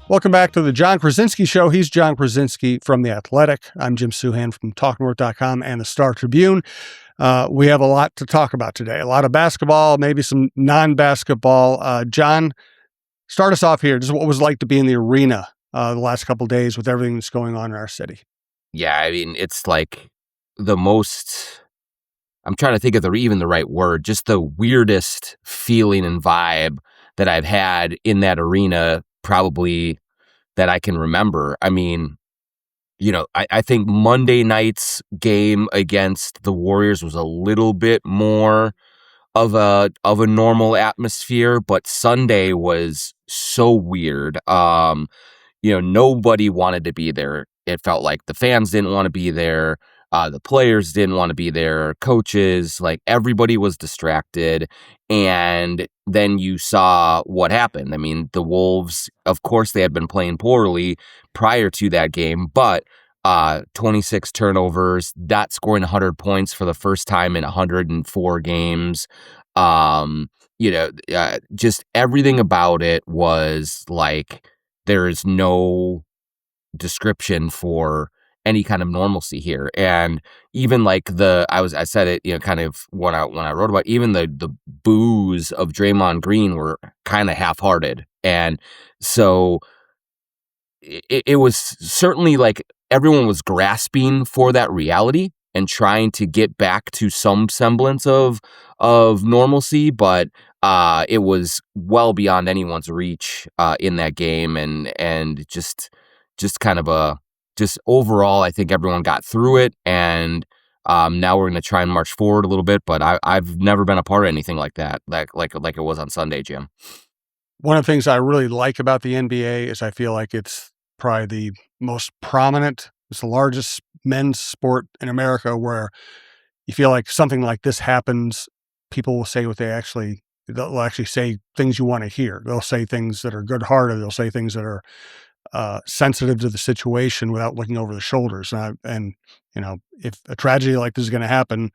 Welcome back to the Jon Krawczynski Show. He's Jon Krawczynski from The Athletic. I'm Jim Suhan from TalkNorth.com and the Star Tribune. We have a lot to talk about today. A lot of basketball, maybe some non-basketball. John, start us off here. Just what it was like to be in the arena the last couple of days with everything that's going on in our city. Yeah, I mean, it's like the most, I'm trying to think of even the right word, just the weirdest feeling and vibe that I've had in that arena probably that I can remember. I mean, I think Monday night's game against the Warriors was a little bit more of a normal atmosphere, but Sunday was so weird. Nobody wanted to be there. It felt like the fans didn't want to be there. The players didn't want to be there. Coaches, like everybody was distracted. And then you saw what happened. I mean, the Wolves, of course, they had been playing poorly prior to that game, but 26 turnovers, not scoring 100 points for the first time in 104 games. Just everything about it was like there is no description for any kind of normalcy here. And even like I said it, kind of when I wrote about even the boos of Draymond Green were kind of half-hearted. And so it was certainly like everyone was grasping for that reality and trying to get back to some semblance of normalcy, but it was well beyond anyone's reach in that game, and just kind of just overall, I think everyone got through it, and now we're going to try and march forward a little bit. But I've never been a part of anything like that, like it was on Sunday, Jim. One of the things I really like about the NBA is I feel like it's probably the most prominent, it's the largest men's sport in America, where you feel like something like this happens, people will say they'll actually say things you want to hear. They'll say things that are good-hearted. They'll say things that are sensitive to the situation without looking over the shoulders. And if a tragedy like this is going to happen,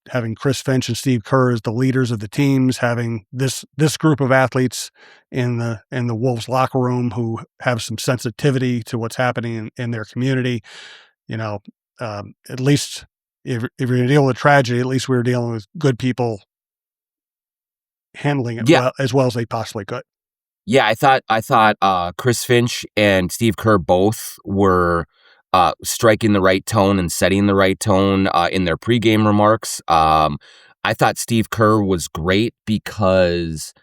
having Chris Finch and Steve Kerr as the leaders of the teams, having this group of athletes in the Wolves locker room who have some sensitivity to what's happening in their community, at least if you're going to deal with tragedy, at least we were dealing with good people handling it as well as they possibly could. Yeah, I thought Chris Finch and Steve Kerr both were striking the right tone and setting the right tone in their pregame remarks. I thought Steve Kerr was great because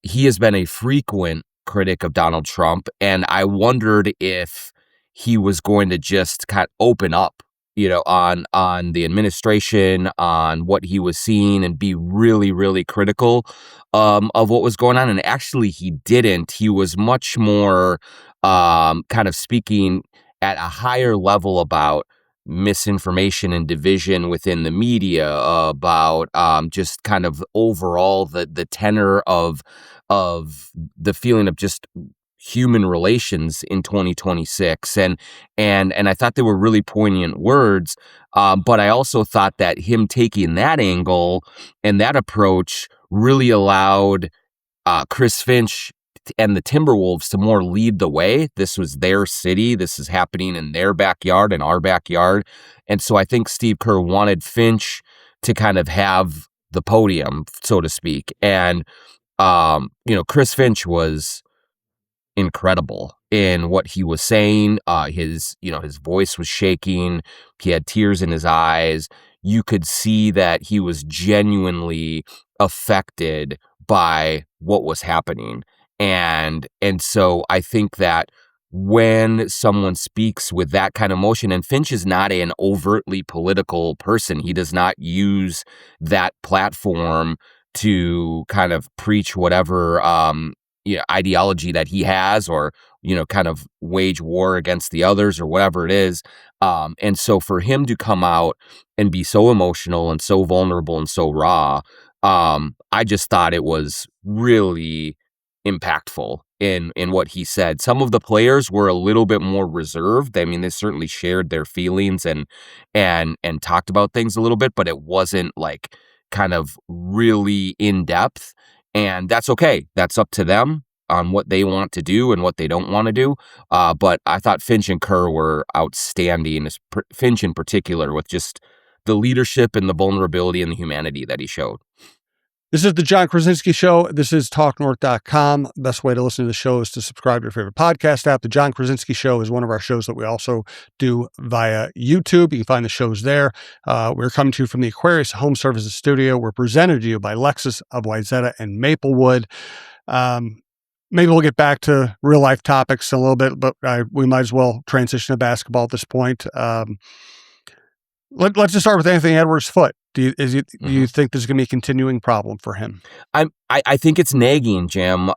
he has been a frequent critic of Donald Trump, and I wondered if he was going to just kind of open up, on the administration, on what he was seeing, and be really, really critical of what was going on. And actually, he didn't. He was much more kind of speaking at a higher level about misinformation and division within the media, about just kind of overall the tenor of the feeling of just human relations in 2026. And I thought they were really poignant words. But I also thought that him taking that angle and that approach really allowed Chris Finch and the Timberwolves to more lead the way. This was their city. This is happening in their backyard, in our backyard. And so I think Steve Kerr wanted Finch to kind of have the podium, so to speak. And, Chris Finch was incredible in what he was saying. His voice was shaking. He had tears in his eyes. You could see that he was genuinely affected by what was happening. And so I think that when someone speaks with that kind of emotion, and Finch is not an overtly political person, he does not use that platform to kind of preach whatever ideology that he has, or kind of wage war against the others or whatever it is. And so for him to come out and be so emotional and so vulnerable and so raw, I just thought it was really impactful in what he said. Some of the players were a little bit more reserved. I mean, they certainly shared their feelings and talked about things a little bit, but it wasn't like kind of really in depth. And that's okay. That's up to them. on what they want to do and what they don't want to do. But I thought Finch and Kerr were outstanding, Finch in particular, with just the leadership and the vulnerability and the humanity that he showed. This is the Jon Krawczynski Show. This is TalkNorth.com. Best way to listen to the show is to subscribe to your favorite podcast app. The Jon Krawczynski Show is one of our shows that we also do via YouTube. You can find the shows there. We're coming to you from the Aquarius Home Services Studio. We're presented to you by Lexus of Wayzata and Maplewood. Maybe we'll get back to real life topics in a little bit, but we might as well transition to basketball at this point. Let's just start with Anthony Edwards' foot. Do you think this is going to be a continuing problem for him? I think it's nagging, Jim.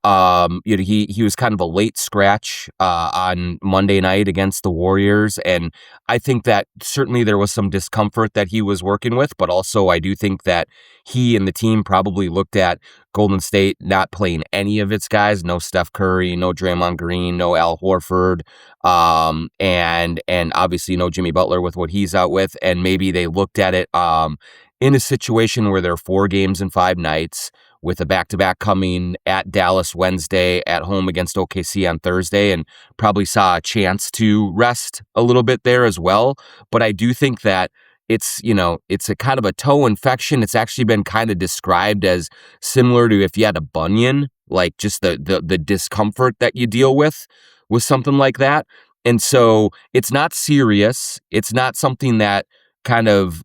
He was kind of a late scratch on Monday night against the Warriors, and I think that certainly there was some discomfort that he was working with, but also I do think that he and the team probably looked at Golden State not playing any of its guys, no Steph Curry, no Draymond Green, no Al Horford, and obviously no Jimmy Butler with what he's out with, and maybe they looked at it in a situation where there are 4 games in 5 nights, with a back-to-back coming at Dallas Wednesday, at home against OKC on Thursday, and probably saw a chance to rest a little bit there as well. But I do think that it's a kind of a toe infection. It's actually been kind of described as similar to if you had a bunion, like just the discomfort that you deal with something like that. And so it's not serious. It's not something that kind of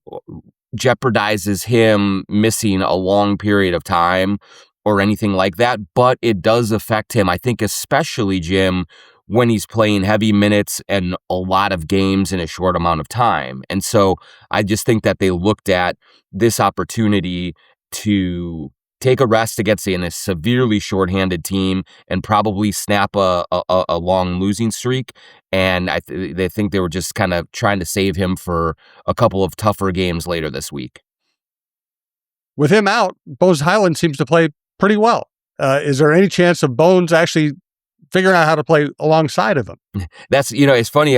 jeopardizes him missing a long period of time or anything like that, but it does affect him, I think, especially, Jim, when he's playing heavy minutes and a lot of games in a short amount of time. And so I just think that they looked at this opportunity to take a rest against a severely shorthanded team and probably snap a long losing streak. And they think they were just kind of trying to save him for a couple of tougher games later this week. With him out, Bones Highland seems to play pretty well. Is there any chance of Bones actually figuring out how to play alongside of him? That's, it's funny.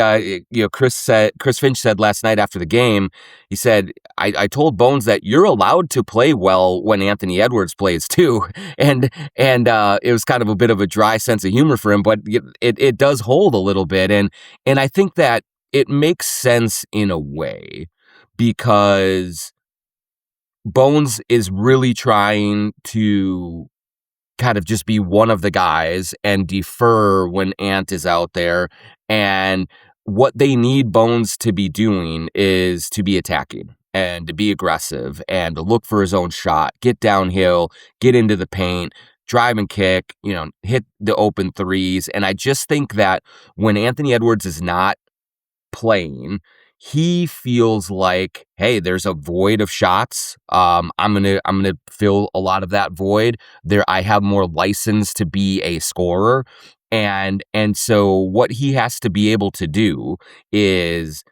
Chris Finch said last night after the game, he said, I told Bones that you're allowed to play well when Anthony Edwards plays too. And it was kind of a bit of a dry sense of humor for him, but it does hold a little bit. And I think that it makes sense in a way, because Bones is really trying to kind of just be one of the guys and defer when Ant is out there. And what they need Bones to be doing is to be attacking and to be aggressive and to look for his own shot, get downhill, get into the paint, drive and kick, hit the open threes. And I just think that when Anthony Edwards is not playing, he feels like, hey, there's a void of shots. I'm gonna fill a lot of that void. I have more license to be a scorer, and so what he has to be able to do is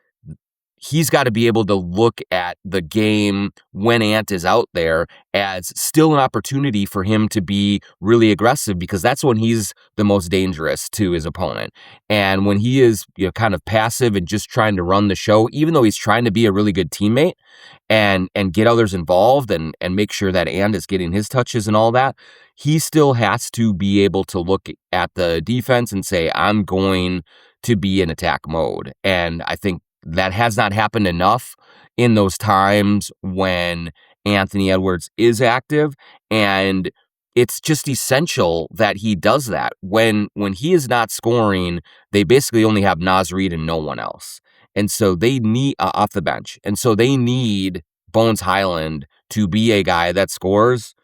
he's got to be able to look at the game when Ant is out there as still an opportunity for him to be really aggressive, because that's when he's the most dangerous to his opponent. And when he is kind of passive and just trying to run the show, even though he's trying to be a really good teammate and get others involved and make sure that Ant is getting his touches and all that, he still has to be able to look at the defense and say, I'm going to be in attack mode. And I think that has not happened enough in those times when Anthony Edwards is active, and it's just essential that he does that. When he is not scoring, they basically only have Naz Reid and no one else, and so they need off the bench, and so they need Bones Highland to be a guy that scores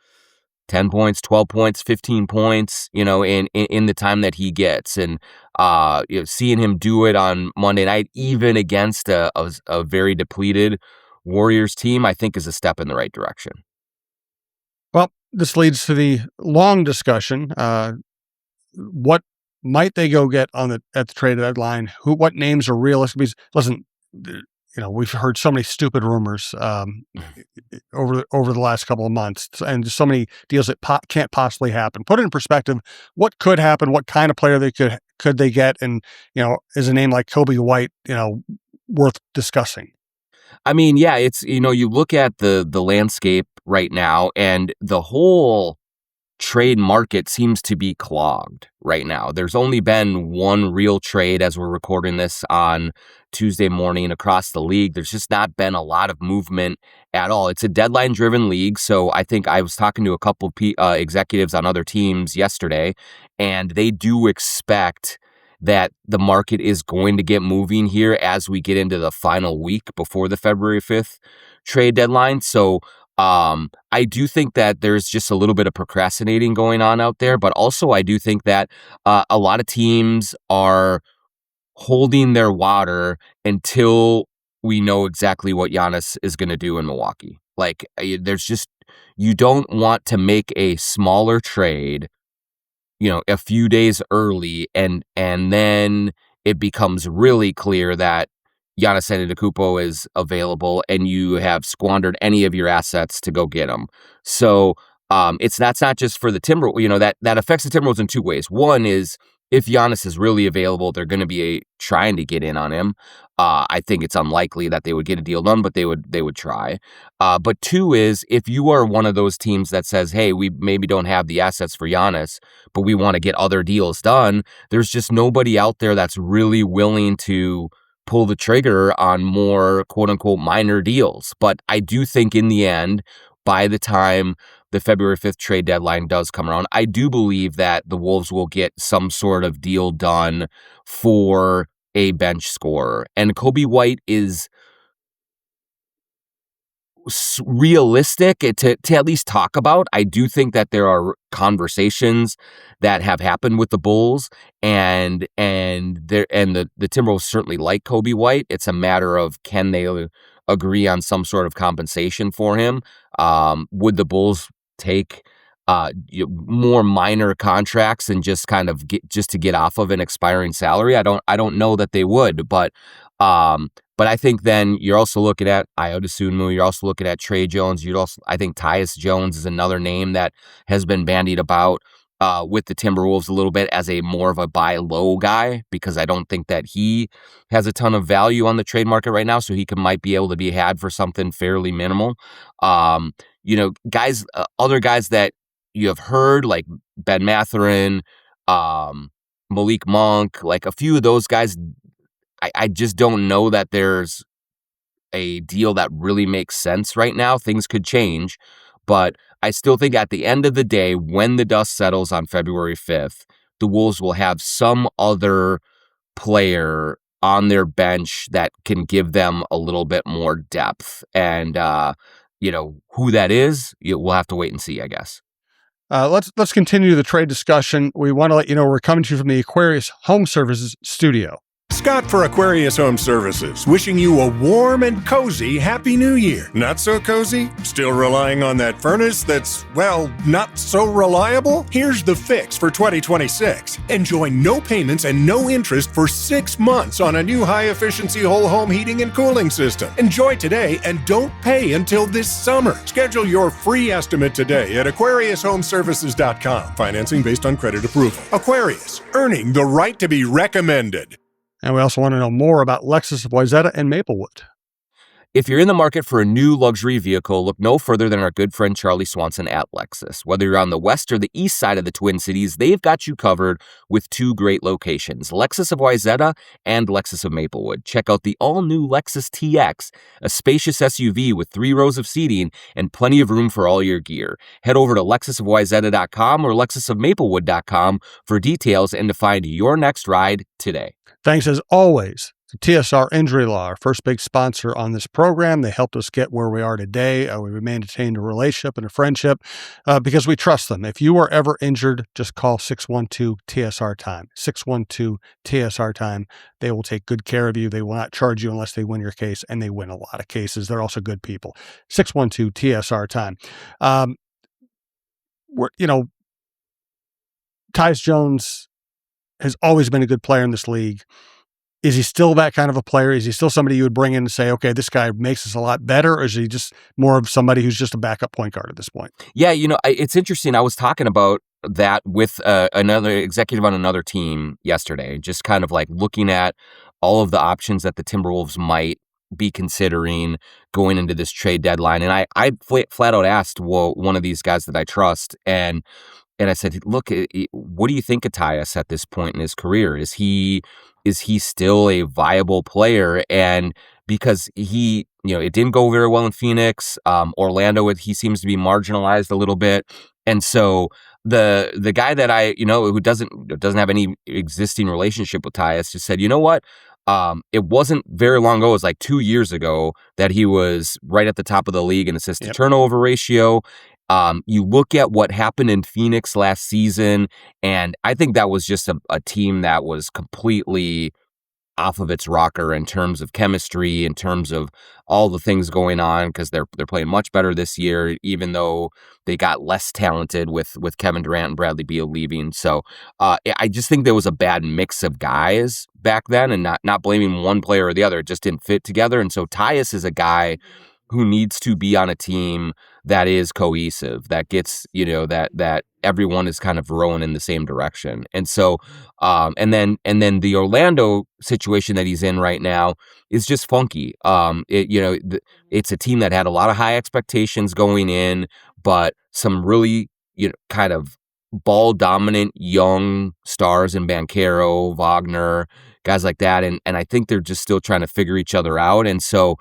10 points, 12 points, 15 points, in the time that he gets. And, seeing him do it on Monday night, even against a very depleted Warriors team, I think is a step in the right direction. Well, this leads to the long discussion. What might they go get at the trade deadline? What names are realistic? Because listen, we've heard so many stupid rumors over the last couple of months, and so many deals that can't possibly happen. Put it in perspective: what could happen? What kind of player could they get? And is a name like Kobe White, worth discussing? I mean, yeah, it's you look at the landscape right now, and the whole trade market seems to be clogged right now. There's only been one real trade as we're recording this on Tuesday morning across the league. There's just not been a lot of movement at all. It's a deadline-driven league, so I think I was talking to a couple executives on other teams yesterday, and they do expect that the market is going to get moving here as we get into the final week before the February 5th trade deadline. So I do think that there's just a little bit of procrastinating going on out there, but also I do think that a lot of teams are holding their water until we know exactly what Giannis is going to do in Milwaukee. Like, there's just, you don't want to make a smaller trade, a few days early, and then it becomes really clear that Giannis Antetokounmpo is available and you have squandered any of your assets to go get him. So that's not just for the Timberwolves, that affects the Timberwolves in two ways. One is, if Giannis is really available, they're going to be trying to get in on him. I think it's unlikely that they would get a deal done, but they would try. But two is, if you are one of those teams that says, hey, we maybe don't have the assets for Giannis, but we want to get other deals done, there's just nobody out there that's really willing to pull the trigger on more quote unquote minor deals. But I do think in the end, by the time the February 5th trade deadline does come around, I do believe that the Wolves will get some sort of deal done for a bench scorer. And Coby White is realistic to at least talk about. I do think that there are conversations that have happened with the Bulls, and the Timberwolves certainly like Coby White. It's a matter of, can they agree on some sort of compensation for him? Would the Bulls take more minor contracts and just kind of get off of an expiring salary? I don't know that they would, but I think then you're also looking at Ayo Dosunmu. You're also looking at Trey Jones. I think Tyus Jones is another name that has been bandied about with the Timberwolves a little bit as a more of a buy low guy, because I don't think that he has a ton of value on the trade market right now. So he might be able to be had for something fairly minimal. Guys, other guys that you have heard, like Ben Mathurin, Malik Monk, like a few of those guys, I just don't know that there's a deal that really makes sense right now. Things could change, but I still think at the end of the day, when the dust settles on February 5th, the Wolves will have some other player on their bench that can give them a little bit more depth. And, who that is, we'll have to wait and see, I guess. Let's continue the trade discussion. We want to let you know we're coming to you from the Aquarius Home Services studio. Scott for Aquarius Home Services, wishing you a warm and cozy Happy New Year. Not so cozy? Still relying on that furnace that's, well, not so reliable? Here's the fix for 2026. Enjoy no payments and no interest for 6 months on a new high-efficiency whole home heating and cooling system. Enjoy today and don't pay until this summer. Schedule your free estimate today at AquariusHomeservices.com. Financing based on credit approval. Aquarius, earning the right to be recommended. And we also want to know more about Lexus of Wayzata and Maplewood. If you're in the market for a new luxury vehicle, look no further than our good friend Charlie Swanson at Lexus. Whether you're on the west or the east side of the Twin Cities, they've got you covered with two great locations, Lexus of Wayzata and Lexus of Maplewood. Check out the all-new Lexus TX, a spacious SUV with 3 rows of seating and plenty of room for all your gear. Head over to lexusofwayzata.com or lexusofmaplewood.com for details and to find your next ride today. Thanks as always to TSR Injury Law, our first big sponsor on this program. They helped us get where we are today. We maintained a relationship and a friendship because we trust them. If you are ever injured, just call 612-TSR-TIME. 612-TSR-TIME. They will take good care of you. They will not charge you unless they win your case, and they win a lot of cases. They're also good people. 612-TSR-TIME. Tyus Jones has always been a good player in this league. Is he still that kind of a player? Is he still somebody you would bring in and say, okay, this guy makes us a lot better? Or is he just more of somebody who's just a backup point guard at this point? Yeah, it's interesting. I was talking about that with another executive on another team yesterday, just kind of like looking at all of the options that the Timberwolves might be considering going into this trade deadline. And I flat out asked one of these guys that I trust, and and I said, look, what do you think of Tyus at this point in his career? Is he still a viable player? And because he, it didn't go very well in Phoenix, Orlando, he seems to be marginalized a little bit. And so the guy that I, who doesn't have any existing relationship with Tyus just said, you know what? It wasn't very long ago. It was like 2 years ago that he was right at the top of the league in assist to turnover ratio. You look at what happened in Phoenix last season, and I think that was just a team that was completely off of its rocker in terms of chemistry, in terms of all the things going on, because they're playing much better this year, even though they got less talented with Kevin Durant and Bradley Beal leaving. So I just think there was a bad mix of guys back then, and not blaming one player or the other. It just didn't fit together. And so Tyus is a guy who needs to be on a team that is cohesive, that gets, that everyone is kind of rowing in the same direction. And so, and then the Orlando situation that he's in right now is just funky. It's a team that had a lot of high expectations going in, but some really, kind of ball dominant young stars in Banchero, Wagner, guys like that. And I think they're just still trying to figure each other out. And so,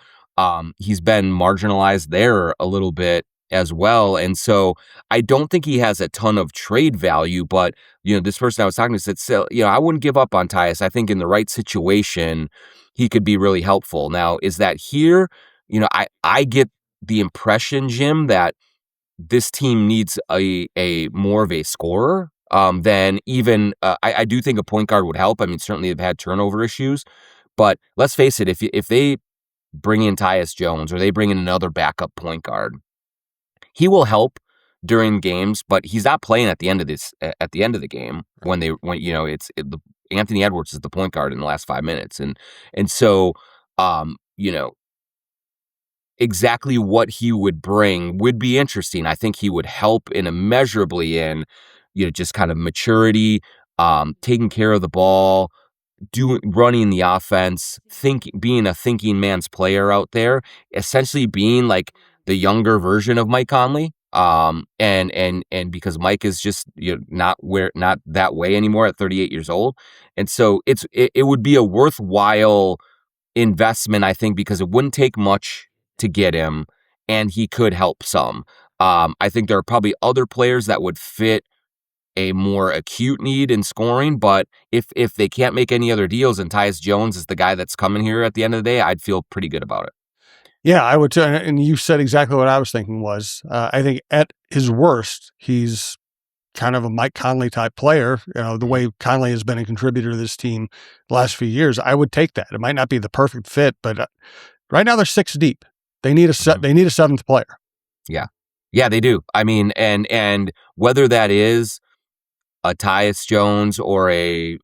he's been marginalized there a little bit as well. And so I don't think he has a ton of trade value, but, this person I was talking to said, I wouldn't give up on Tyus. I think in the right situation, he could be really helpful. Now, is that here? I get the impression, Jim, that this team needs a more of a scorer than even, I do think a point guard would help. I mean, certainly they've had turnover issues, but let's face it, if they bring in Tyus Jones or they bring in another backup point guard, he will help during games, but he's not playing at the end of the game when Anthony Edwards is the point guard in the last 5 minutes. And so, exactly what he would bring would be interesting. I think he would help immeasurably in, just kind of maturity, taking care of the ball, running the offense, being a thinking man's player out there, essentially being like the younger version of Mike Conley. And because Mike is just not that way anymore at 38 years old. And so it would be a worthwhile investment, I think, because it wouldn't take much to get him and he could help some. I think there are probably other players that would fit a more acute need in scoring, but if they can't make any other deals and Tyus Jones is the guy that's coming here at the end of the day, I'd feel pretty good about it. Yeah, I would too. And you said exactly what I was thinking was, I think at his worst, he's kind of a Mike Conley type player. The way Conley has been a contributor to this team the last few years, I would take that. It might not be the perfect fit, but right now they're 6 deep. They need a seventh player. Yeah, they do. I mean, and whether that is a Tyus Jones or a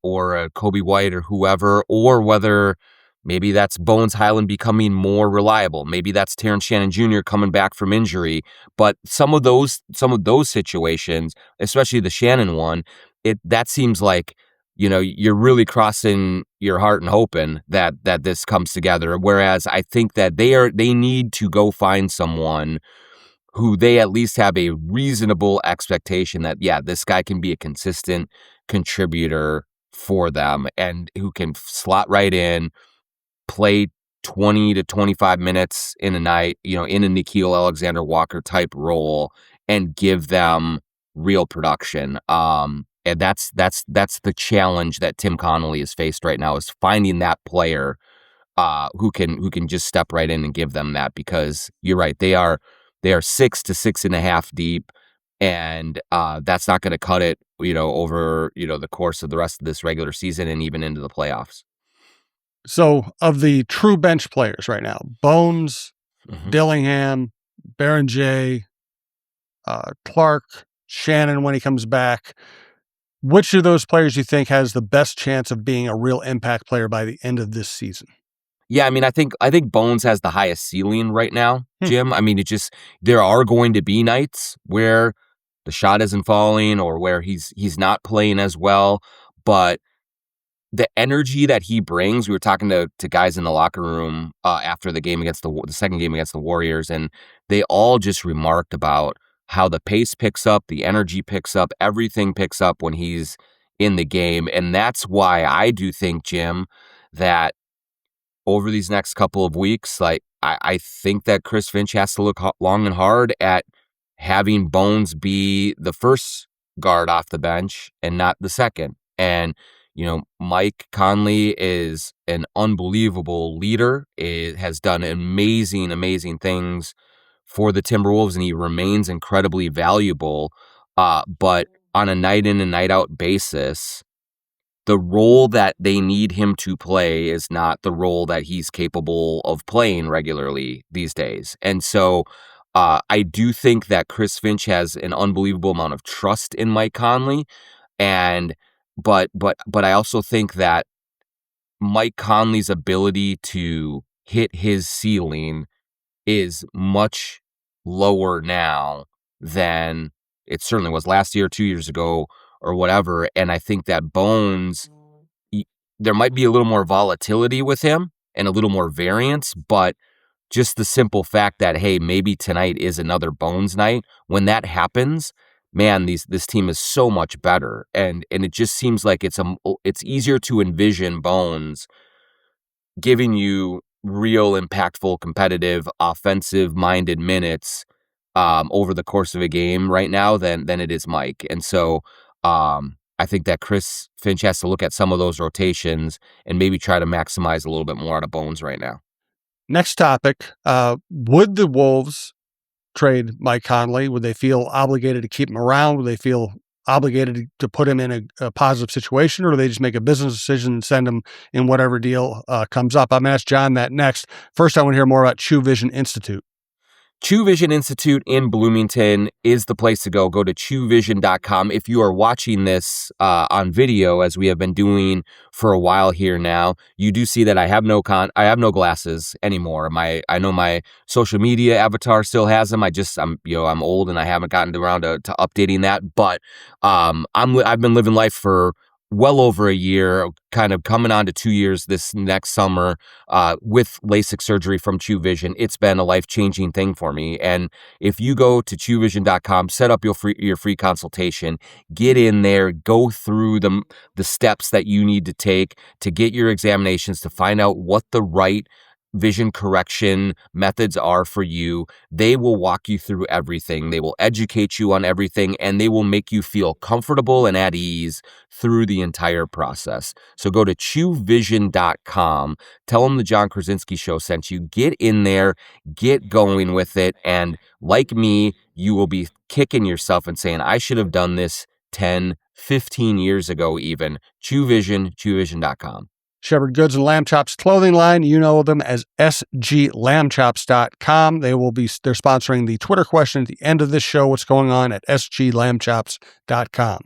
Kobe White or whoever, or whether maybe that's Bones Highland becoming more reliable. Maybe that's Terrence Shannon Jr. coming back from injury. But some of those situations, especially the Shannon one, that seems like, you're really crossing your heart and hoping that this comes together. Whereas I think that they need to go find someone who they at least have a reasonable expectation that, this guy can be a consistent contributor for them and who can slot right in, play 20 to 25 minutes in a night, in a Nickeil Alexander-Walker type role and give them real production. And that's the challenge that Tim Connolly is faced right now, is finding that player who can just step right in and give them that, because you're right, they are 6 to 6.5 deep, and that's not going to cut it, over the course of the rest of this regular season and even into the playoffs. So of the true bench players right now, Bones, Dillingham, Baron J, Clark, Shannon when he comes back, which of those players do you think has the best chance of being a real impact player by the end of this season? Yeah, I mean, I think Bones has the highest ceiling right now, Jim. I mean, there are going to be nights where the shot isn't falling or where he's not playing as well, but the energy that he brings, we were talking to guys in the locker room after the game against the second game against the Warriors, and they all just remarked about how the pace picks up, the energy picks up, everything picks up when he's in the game. And that's why I do think, Jim, that over these next couple of weeks, like I think that Chris Finch has to look long and hard at having Bones be the first guard off the bench and not the second. And, Mike Conley is an unbelievable leader. It has done amazing, amazing things for the Timberwolves, and he remains incredibly valuable. But on a night in and night out basis, the role that they need him to play is not the role that he's capable of playing regularly these days. And so I do think that Chris Finch has an unbelievable amount of trust in Mike Conley. But I also think that Mike Conley's ability to hit his ceiling is much lower now than it certainly was last year, 2 years ago, or whatever. And I think that Bones, there might be a little more volatility with him and a little more variance, but just the simple fact that, hey, maybe tonight is another Bones night, when that happens, man, this team is so much better. And it just seems like it's easier to envision Bones giving you real impactful, competitive, offensive-minded minutes over the course of a game right now than it is Mike. And so I think that Chris Finch has to look at some of those rotations and maybe try to maximize a little bit more out of Bones right now. Next topic, would the Wolves trade Mike Conley? Would they feel obligated to keep him around? Would they feel obligated to put him in a positive situation, or do they just make a business decision and send him in whatever deal comes up? I'm going to ask John that next. First, I want to hear more about True Vision Institute. True Vision Institute in Bloomington is the place to go. Go to truevision.com. If you are watching this on video, as we have been doing for a while here now, you do see that I have no glasses anymore. I know my social media avatar still has them. I'm old and I haven't gotten around to updating that. But I've been living life for well over a year, kind of coming on to 2 years this next summer with LASIK surgery from True Vision. It's been a life-changing thing for me. And if you go to truevision.com, set up your free consultation, get in there, go through the steps that you need to take to get your examinations, to find out what the right vision correction methods are for you. They will walk you through everything. They will educate you on everything, and they will make you feel comfortable and at ease through the entire process. So go to truevision.com, tell them the Jon Krawczynski Show sent you, get in there, get going with it, and like me, you will be kicking yourself and saying, I should have done this 10, 15 years ago even. truevision.com. Shepherd Goods and Lamb Chops clothing line. You know them as sglambchops.com. They're sponsoring the Twitter question at the end of this show. What's going on at sglambchops.com?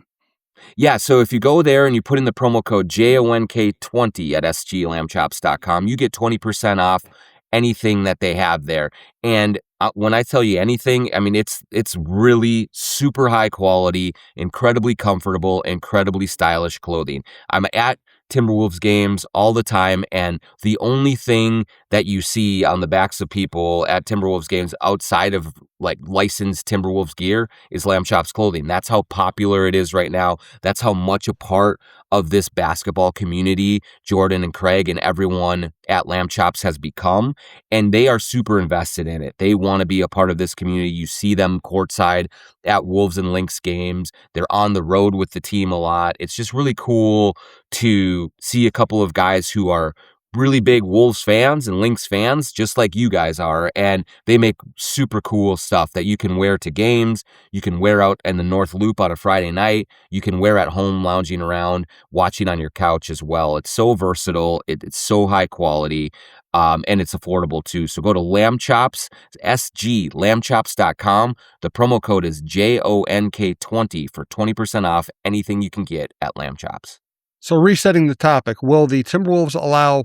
Yeah, so if you go there and you put in the promo code JONK20 at sglambchops.com, you get 20% off anything that they have there. And when I tell you anything, I mean, it's really super high quality, incredibly comfortable, incredibly stylish clothing. I'm at Timberwolves games all the time, and the only thing that you see on the backs of people at Timberwolves games outside of like licensed Timberwolves gear is Lamb Chops clothing. That's how popular it is right now. That's how much a part of this basketball community Jordan and Craig and everyone at Lamb Chops has become, and they are super invested in it. They want to be a part of this community. You see them courtside at Wolves and Lynx games. They're on the road with the team a lot. It's just really cool to see a couple of guys who are really big Wolves fans and Lynx fans, just like you guys are, and they make super cool stuff that you can wear to games, you can wear out in the North Loop on a Friday night, you can wear at home lounging around, watching on your couch as well. It's so versatile, it's so high quality, and it's affordable too. So go to Lamb Chops, sglambchops.com. The promo code is JONK20 for 20% off anything you can get at Lamb Chops. So resetting the topic, will the Timberwolves allow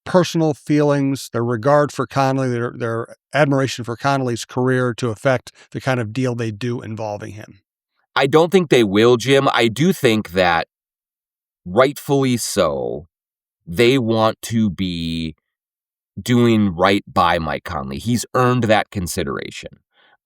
personal feelings, their regard for Conley, their admiration for Conley's career to affect the kind of deal they do involving him? I don't think they will, Jim. I do think that rightfully so, they want to be doing right by Mike Conley. He's earned that consideration.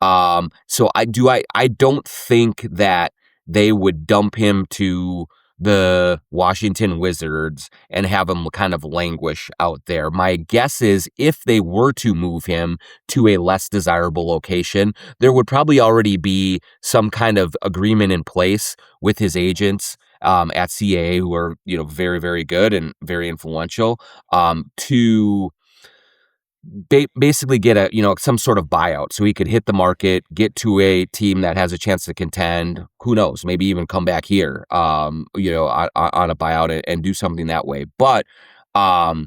So I don't think that they would dump him to the Washington Wizards and have him kind of languish out there. My guess is if they were to move him to a less desirable location, there would probably already be some kind of agreement in place with his agents at CAA, who are, very, very good and very influential, to basically get some sort of buyout so he could hit the market, get to a team that has a chance to contend. Who knows? Maybe even come back here, on a buyout and do something that way. But I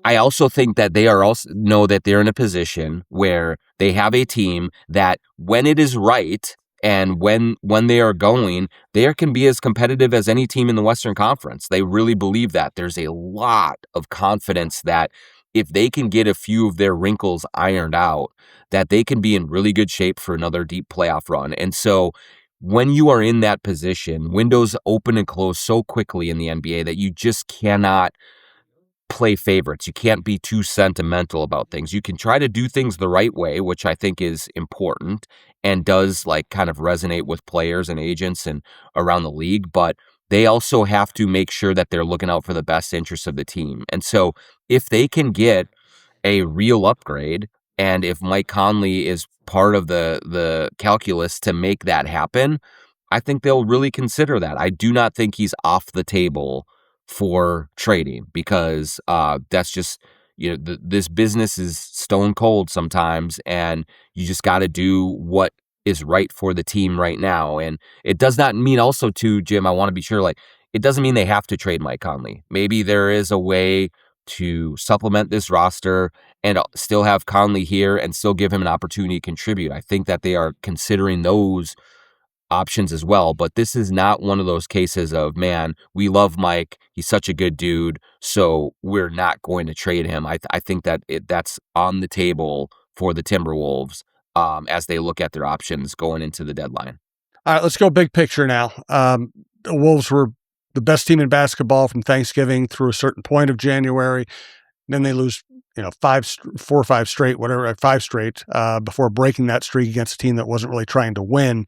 also think that they know that they're in a position where they have a team that when it is right and when they are going, they can be as competitive as any team in the Western Conference. They really believe that. There's a lot of confidence that if they can get a few of their wrinkles ironed out, that they can be in really good shape for another deep playoff run. And so when you are in that position, windows open and close so quickly in the NBA that you just cannot play favorites. You can't be too sentimental about things. You can try to do things the right way, which I think is important and does kind of resonate with players and agents and around the league, but they also have to make sure that they're looking out for the best interests of the team. And so if they can get a real upgrade, and if Mike Conley is part of the calculus to make that happen, I think they'll really consider that. I do not think he's off the table for trading because that's just, this business is stone cold sometimes, and you just got to do what is right for the team right now. And it does not mean also too, Jim, I want to be sure, it doesn't mean they have to trade Mike Conley. Maybe there is a way to supplement this roster and still have Conley here and still give him an opportunity to contribute. I think that they are considering those options as well, but this is not one of those cases of, man, we love Mike, he's such a good dude, so we're not going to trade him. I think that that's on the table for the Timberwolves as they look at their options going into the deadline. All right, let's go big picture now. The Wolves were the best team in basketball from Thanksgiving through a certain point of January. Then they lose, 4 or 5 straight, whatever, 5 straight, before breaking that streak against a team that wasn't really trying to win.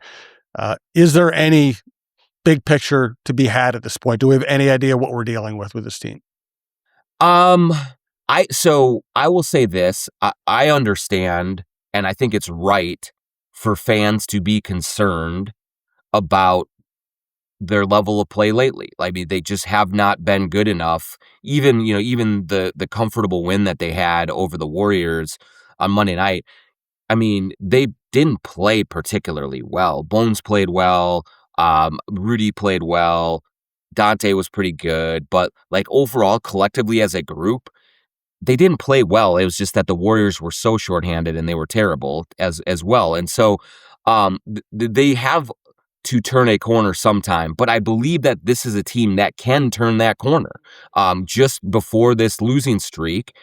Is there any big picture to be had at this point? Do we have any idea what we're dealing with this team? I will say this. I understand, and I think it's right for fans to be concerned about their level of play lately. I mean, they just have not been good enough. Even the comfortable win that they had over the Warriors on Monday night, I mean, they didn't play particularly well. Bones played well. Rudy played well. Dante was pretty good. But overall, collectively as a group, they didn't play well. It was just that the Warriors were so shorthanded and they were terrible as well. And so they have to turn a corner sometime. But I believe that this is a team that can turn that corner. Just before this losing streak,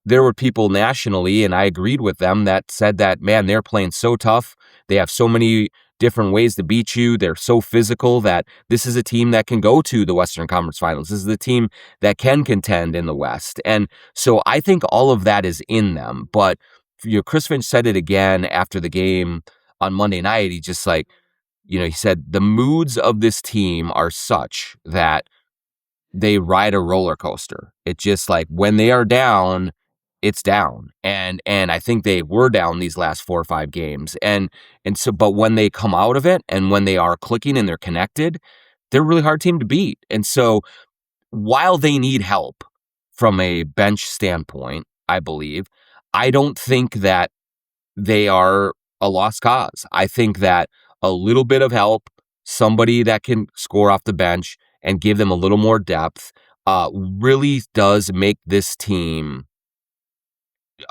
there were people nationally, and I agreed with them, that said that, man, they're playing so tough. They have so many different ways to beat you. They're so physical that this is a team that can go to the Western Conference Finals. This is the team that can contend in the West. And so I think all of that is in them. But Chris Finch said it again after the game on Monday night. He just he said the moods of this team are such that they ride a roller coaster. It just when they are down, it's down. And I think they were down these last 4 or 5 games. And so, but when they come out of it and when they are clicking and they're connected, they're a really hard team to beat. And so while they need help from a bench standpoint, I believe, I don't think that they are a lost cause. I think that a little bit of help, somebody that can score off the bench and give them a little more depth, really does make this team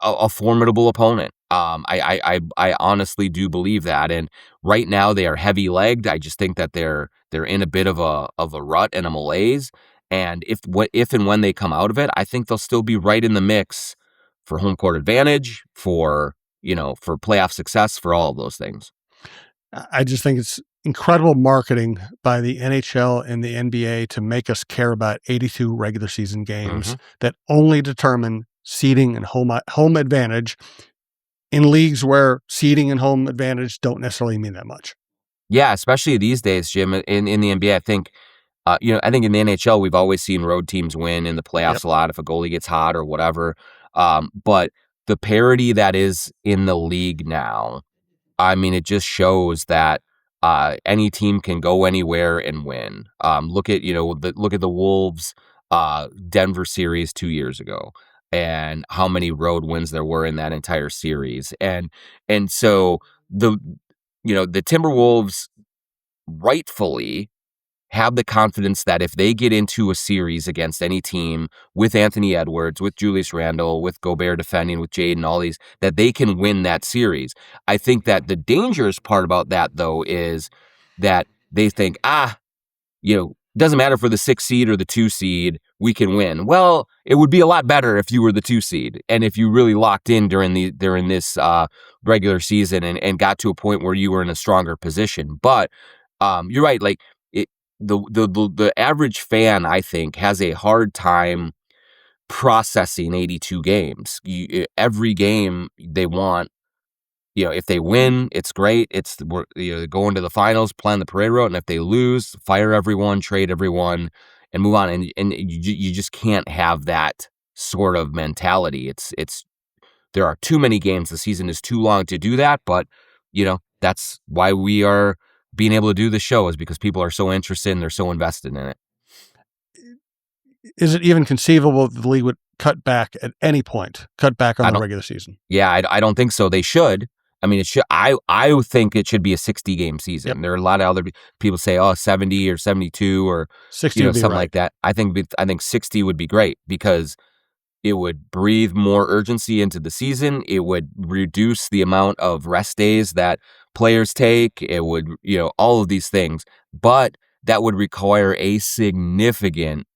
a formidable opponent. I honestly do believe that. And right now they are heavy legged. I just think that they're in a bit of a rut and a malaise. And if and when they come out of it, I think they'll still be right in the mix for home court advantage, for playoff success, for all of those things. I just think it's incredible marketing by the NHL and the NBA to make us care about 82 regular season games that only determine seeding and home advantage. in leagues where seeding and home advantage don't necessarily mean that much. Yeah, especially these days, Jim. In the NBA, I think I think in the NHL we've always seen road teams win in the playoffs a lot if a goalie gets hot or whatever. But the parity that is in the league now, I mean, it just shows that any team can go anywhere and win. Look at the Wolves Denver series 2 years ago, and how many road wins there were in that entire series, and so the Timberwolves rightfully have the confidence that if they get into a series against any team with Anthony Edwards, with Julius Randle, with Gobert defending, with Jaden, all these, that they can win that series. I think that the dangerous part about that, though, is that they think, doesn't matter for the 6 seed or the 2 seed, we can win. Well, it would be a lot better if you were the 2 seed and if you really locked in during this regular season and got to a point where you were in a stronger position. But you're right, like the average fan, I think, has a hard time processing 82 games. Every game they want, if they win, it's great. They're going to the finals, playing the parade route, and if they lose, fire everyone, trade everyone, and move on. And you just can't have that sort of mentality. It's there are too many games. The season is too long to do that. But that's why we are being able to do the show, is because people are so interested and they're so invested in it. Is it even conceivable that the league would cut back at any point, cut back on the regular season? Yeah, I don't think so. They should. I mean, it should. I think it should be a 60-game season. Yep. There are a lot of other people say, 70 or 72 or 60 something like that. I think 60 would be great because it would breathe more urgency into the season. It would reduce the amount of rest days that players take. It would, all of these things. But that would require a significant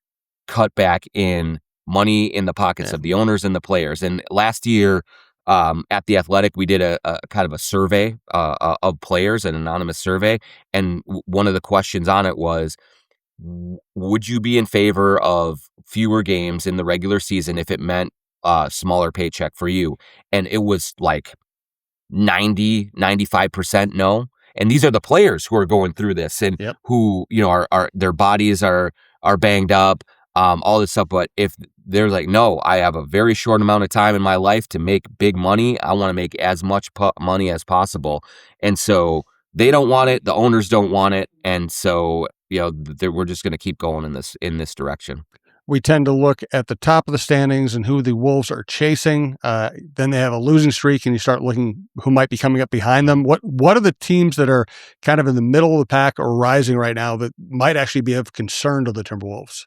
cutback in money in the pockets of the owners and the players. And last year at The Athletic, we did a kind of a survey of players, an anonymous survey. And one of the questions on it was, would you be in favor of fewer games in the regular season if it meant a smaller paycheck for you? And it was like 95% no. And these are the players who are going through this and who, are their bodies are banged up, all this stuff. But if they're like, no, I have a very short amount of time in my life to make big money. I want to make as much money as possible. And so they don't want it. The owners don't want it. And so, we're just going to keep going in this direction. We tend to look at the top of the standings and who the Wolves are chasing. Then they have a losing streak, and you start looking who might be coming up behind them. What are the teams that are kind of in the middle of the pack or rising right now that might actually be of concern to the Timberwolves?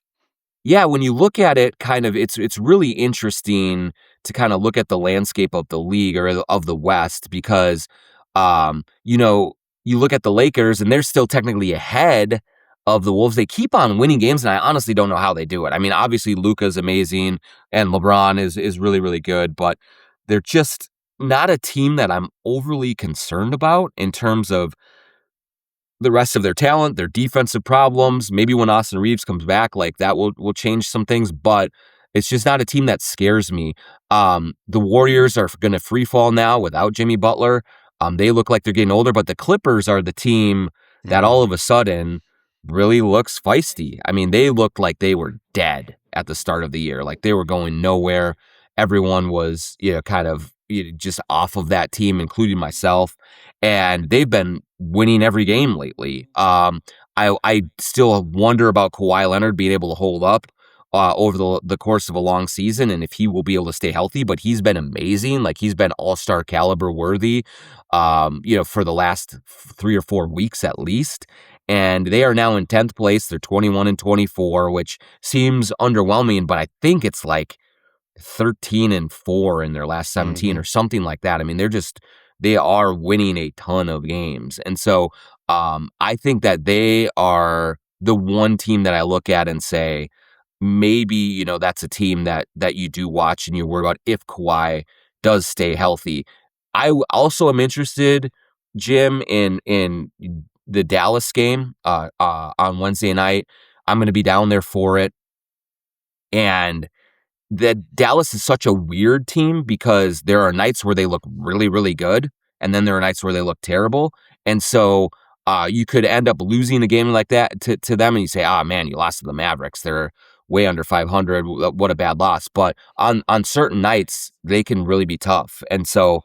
Yeah, when you look at it, kind of, it's really interesting to kind of look at the landscape of the league or of the West because, you look at the Lakers and they're still technically ahead of the Wolves. They keep on winning games, and I honestly don't know how they do it. I mean, obviously Luka's amazing and LeBron is really, really good, but they're just not a team that I'm overly concerned about in terms of the rest of their talent, their defensive problems. Maybe when Austin Reeves comes back, like that will change some things, but it's just not a team that scares me. The Warriors are going to free fall now without Jimmy Butler. They look like they're getting older, but the Clippers are the team that all of a sudden really looks feisty. I mean, they looked like they were dead at the start of the year. Like they were going nowhere. Everyone was, kind of just off of that team, including myself. And they've been winning every game lately. I still wonder about Kawhi Leonard being able to hold up over the course of a long season and if he will be able to stay healthy, but he's been amazing. Like he's been all-star caliber worthy, for the last 3 or 4 weeks at least. And they are now in 10th place. They're 21-24, which seems underwhelming, but I think it's like 13-4 in their last 17 or something like that. I mean, they are winning a ton of games. And so I think that they are the one team that I look at and say, maybe, that's a team that you do watch and you worry about if Kawhi does stay healthy. I also am interested, Jim, in the Dallas game on Wednesday night. I'm going to be down there for it. And that Dallas is such a weird team because there are nights where they look really, really good, and then there are nights where they look terrible. And so you could end up losing a game like that to them, and you say, "Ah, man, you lost to the Mavericks. They're way under 500. What a bad loss." But on certain nights, they can really be tough. And so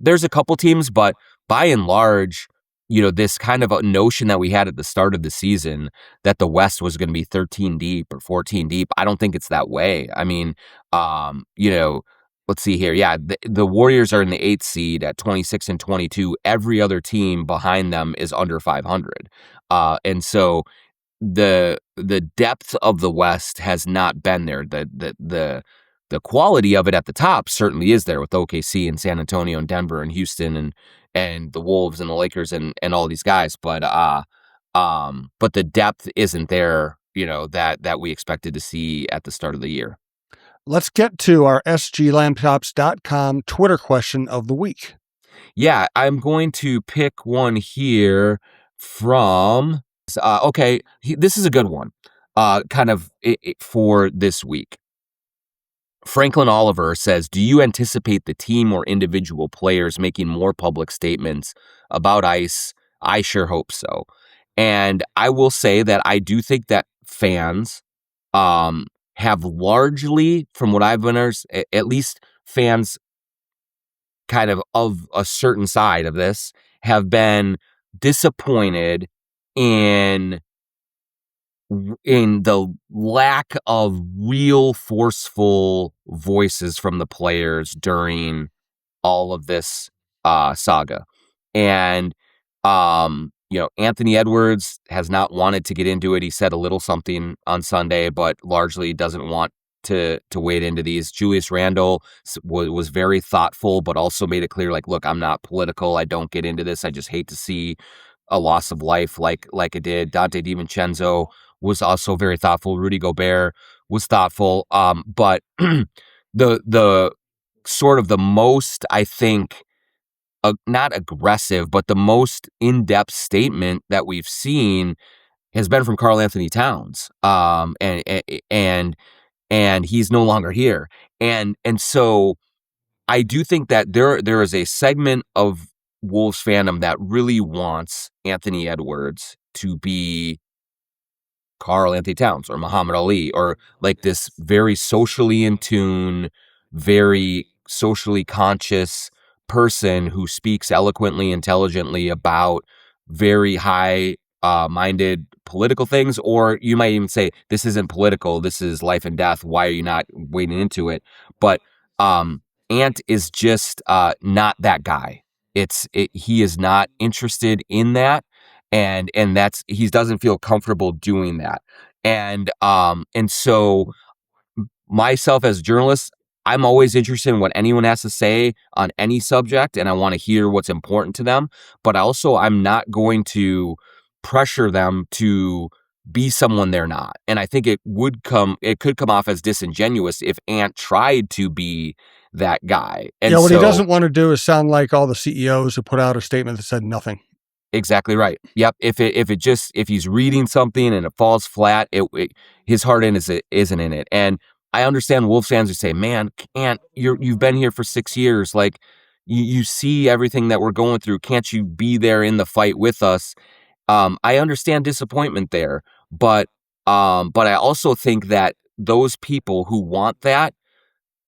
there's a couple teams, but by and large, this kind of a notion that we had at the start of the season that the West was going to be 13 deep or 14 deep. I don't think it's that way. I mean, let's see here. Yeah, the Warriors are in the 8th seed at 26 and 22. Every other team behind them is under 500. And so the depth of the West has not been there. The quality of it at the top certainly is there with OKC and San Antonio and Denver and Houston and the Wolves and the Lakers and all these guys, but the depth isn't there, that we expected to see at the start of the year. Let's get to our sglamtops.com Twitter question of the week. Yeah, I'm going to pick one here from this is a good one. For this week. Franklin Oliver says, do you anticipate the team or individual players making more public statements about ICE? I sure hope so. And I will say that I do think that fans have largely, from what I've been, at least fans kind of a certain side of this, have been disappointed in the lack of real forceful voices from the players during all of this saga. And, Anthony Edwards has not wanted to get into it. He said a little something on Sunday, but largely doesn't want to wade into these. Julius Randle was very thoughtful, but also made it clear, like, look, I'm not political. I don't get into this. I just hate to see a loss of life like it did. Dante DiVincenzo was also very thoughtful. Rudy Gobert was thoughtful. But the sort of the most, I think, not aggressive, but the most in-depth statement that we've seen has been from Karl Anthony Towns. And he's no longer here. And so I do think that there is a segment of Wolves fandom that really wants Anthony Edwards to be Karl Anthony Towns or Muhammad Ali, or like this very socially in tune, very socially conscious person who speaks eloquently, intelligently about very high minded political things. Or you might even say, this isn't political, this is life and death. Why are you not wading into it? But Ant is just not that guy. He is not interested in that. And he doesn't feel comfortable doing that. And so myself as a journalist, I'm always interested in what anyone has to say on any subject, and I want to hear what's important to them. But also, I'm not going to pressure them to be someone they're not. And I think it could come off as disingenuous if Ant tried to be that guy. And what he doesn't want to do is sound like all the CEOs who put out a statement that said nothing. Exactly right. Yep. If he's reading something and it falls flat, his heart isn't in it. And I understand Wolves fans who say, "Man, Ant, you've been here for 6 years. Like, you see everything that we're going through. Can't you be there in the fight with us?" I understand disappointment there, but I also think that those people who want that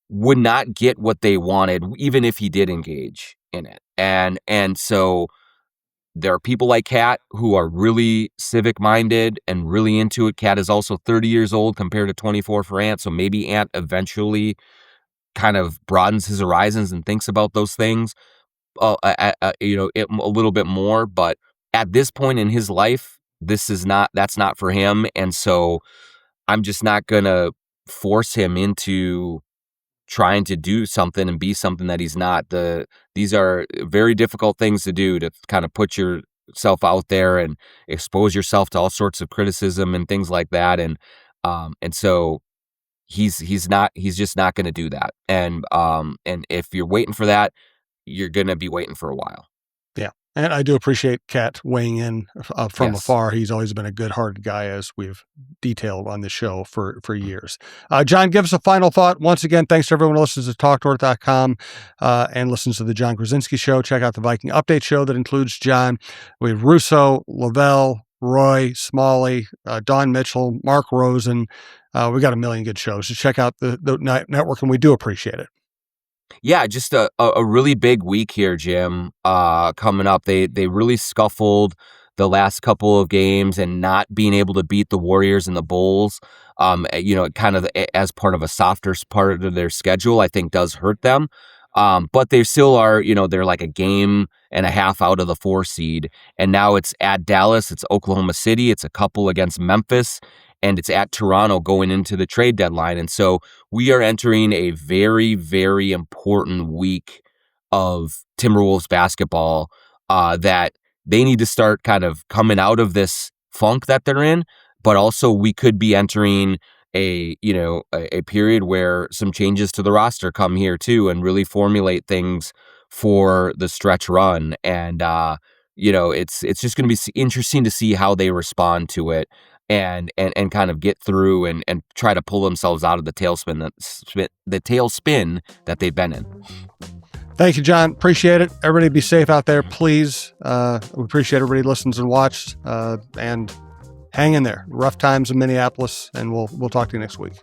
would not get what they wanted, even if he did engage in it. And so there are people like Kat who are really civic minded and really into it. Kat is also 30 years old compared to 24 for Ant. So maybe Ant eventually kind of broadens his horizons and thinks about those things, a little bit more. But at this point in his life, that's not for him. And so I'm just not going to force him into trying to do something and be something that he's not. These are very difficult things to do, to kind of put yourself out there and expose yourself to all sorts of criticism and things like that. And so he's just not going to do that. And if you're waiting for that, you're going to be waiting for a while. Yeah. And I do appreciate Kat weighing in from Yes. afar. He's always been a good-hearted guy, as we've detailed on the show for years. Jon, give us a final thought. Once again, thanks to everyone who listens to TalkNorth.com and listens to the Jon Krawczynski Show. Check out the Viking Update Show that includes Jon. We have Russo, Lavelle, Roy, Smalley, Don Mitchell, Mark Rosen. We got a million good shows. Just check out the network, and we do appreciate it. Yeah, just a really big week here, Jim, coming up. They really scuffled the last couple of games, and not being able to beat the Warriors and the Bulls, kind of as part of a softer part of their schedule, I think does hurt them. But they still are, they're like a game and a half out of the 4 seed. And now it's at Dallas, it's Oklahoma City, it's a couple against Memphis, and it's at Toronto going into the trade deadline. And so we are entering a very, very important week of Timberwolves basketball that they need to start kind of coming out of this funk that they're in. But also we could be entering a period where some changes to the roster come here too, and really formulate things for the stretch run. And, it's just going to be interesting to see how they respond to it. And kind of get through and try to pull themselves out of the tailspin that they've been in. Thank you, Jon. Appreciate it. Everybody be safe out there, please. We appreciate everybody who listens and watched. And hang in there. Rough times in Minneapolis, and we'll talk to you next week.